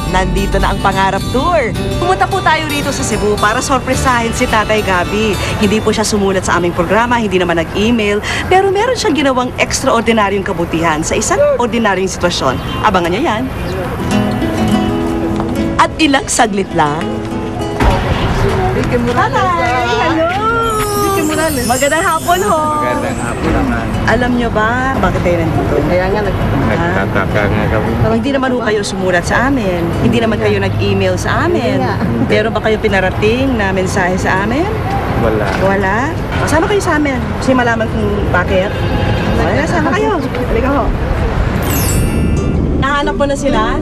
nandito na ang Pangarap Tour. Pumunta po tayo rito sa Cebu para sorpresahin si Tatay Gabby. Hindi po siya sumulat sa aming programa, hindi naman nag-email, pero meron siyang ginawang extraordinaryong kabutihan sa isang ordinaryong sitwasyon. Abangan niyo yan. At ilang saglit lang. Hello! Magandang hapon ho! Magandang hapon naman. Alam nyo ba bakit tayo nandito? Kaya nga Nagtataka nga kami. hindi naman ho kayo sumulat sa amin. Hindi naman kayo nag-email sa amin. Pero ba kayo pinarating na mensahe sa amin? Wala. Wala? Sama kayo sa amin. Kasi malaman kung bakit. Wala, sama kayo. Halika ho. Nahanap mo na sila?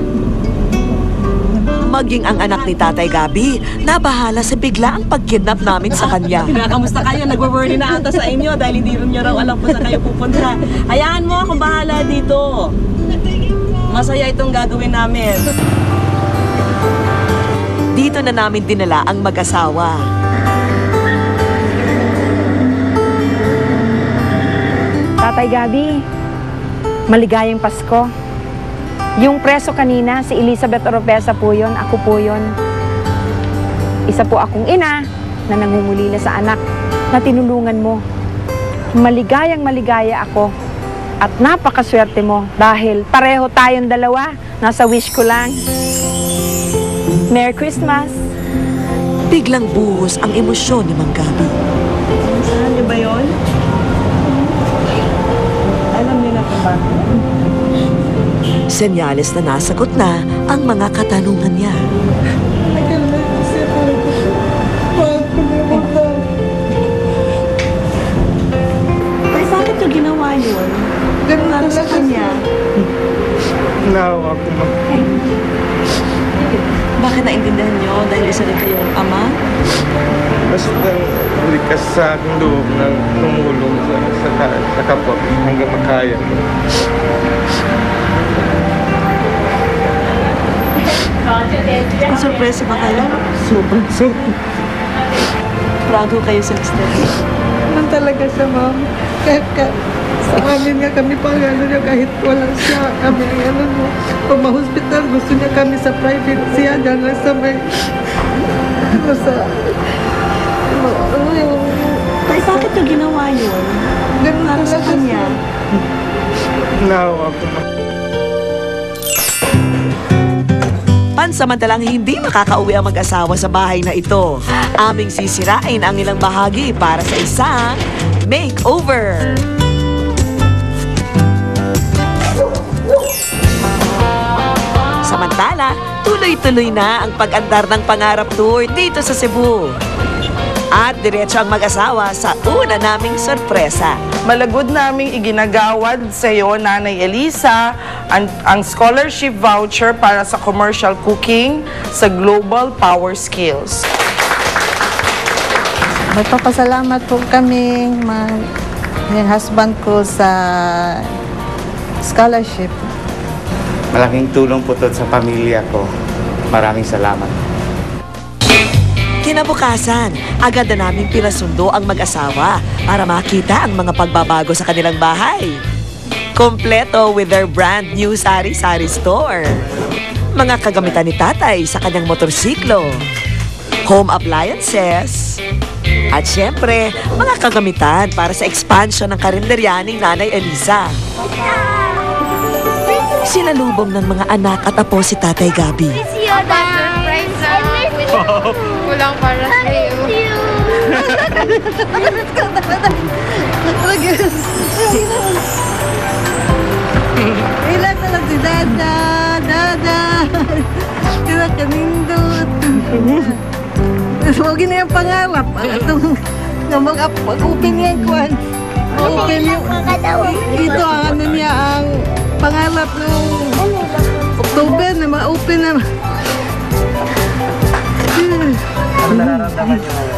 Maging ang anak ni Tatay Gabby, nabahala sa biglaang pagkidnap namin sa kanya. Kamusta kayo? Nagwa-worry na ata sa inyo dahil hindi rin nyo raw alam kung saan kayo pupunta. Hayaan mo ako bahala dito. Masaya itong gagawin namin. Dito na namin dinala ang mag-asawa. Tatay Gabby, maligayang Pasko. Yung preso kanina, si Elizabeth Oropesa po yun, ako po yun. Isa po akong ina na nangungulila sa anak na tinulungan mo. Maligayang maligaya ako at napakaswerte mo dahil pareho tayong dalawa, nasa wish ko lang. Merry Christmas! Biglang buhos ang emosyon ni Mang Gabby. Saan niyo ba yun? Alam niyo na kung bakit? Senyales na nasagot na ang mga katanungan niya. Ay, bakit yung ginawa yun? Ganun para sa kanya. Naawa ko man. Bakit naintindihan niyo? Dahil isa rin kayong ama? Basta likas sa aking loob ng tumulong sa kapwa hanggang makaya. Surpresa ba kayo? Super. Proud ho kayo sa mister. Naman talaga siya, ma'am. Kahit sa amin nga kami pang ano niya, kahit wala siya, kami ano mo. Pag ma-hospital, gusto niya kami sa private siya, dyan lang sa may, ano sa, ano yung, Ay, bakit yung ginawa yun? ganun Para sa talaga kanya? Naawa ko man. Pansamantalang hindi makakauwi ang mag-asawa sa bahay na ito. Aming sisirain ang ilang bahagi para sa isang makeover. Samantala, tuloy-tuloy na ang pag-andar ng Pangarap Tour dito sa Cebu. At diretso ang mag-asawa sa una naming sorpresa. Malagod naming iginagawad sa iyo, Nanay Elisa, ang scholarship voucher para sa commercial cooking sa Global Power Skills. Magpapasalamat po kami, yung husband ko sa scholarship. Malaking tulong po to sa pamilya ko. Maraming salamat. Kinabukasan, agad na namin pinasundo ang mag-asawa para makita ang mga pagbabago sa kanilang bahay. Kompleto with their brand new sari-sari store. Mga kagamitan ni tatay sa kanyang motorsiklo. Home appliances. At syempre, mga kagamitan para sa expansion ng karinderya ni Nanay Elisa. Sinalubong ng mga anak at apo si Tatay Gabby. Surprise na. Kulang para sa'yo. Ilan na lang si Dada, Dada. Kaya kanindot. Huwag na yung pangarap. Mag-open niya yung kwan. Open yung... Ito ang ano niya, ang pangarap ng October na ma-open na.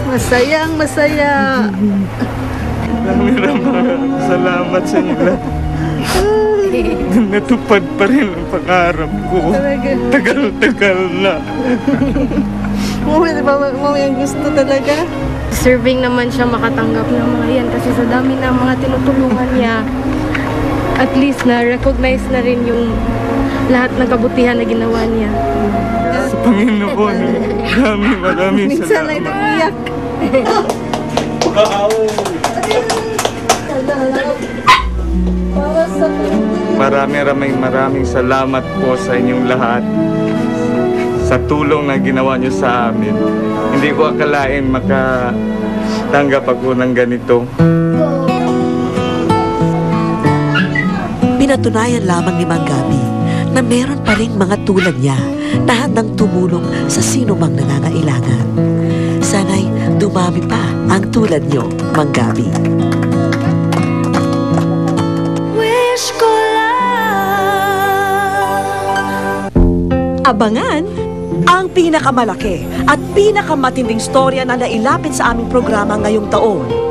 Masayang masaya. Maraming salamat sa inyo lahat. Natupad pa rin ang pangarap ko. Tagal-tagal na. Mo yung gusto talaga. Deserving naman siya makatanggap ng mga yan kasi sa dami ng mga tinutulungan niya, at least na-recognize na rin yung lahat ng kabutihan na ginawa niya. sa Panginoon. Maraming Minsan ay salamat. nag-iyak. Para sa Maraming salamat po sa inyong lahat sa tulong na ginawa nyo sa amin. Hindi ko akalain makatanggap ako ng ganito. Pinatunayan lamang ni Mang Gabi na meron pa ring mga tulad niya na handang tumulong sa sino mang nangangailangan. Sana'y dumami pa ang tulad niyo, Mang Gabi. Abangan ang pinakamalaki at pinakamatinding storya na nailapit sa aming programa ngayong taon.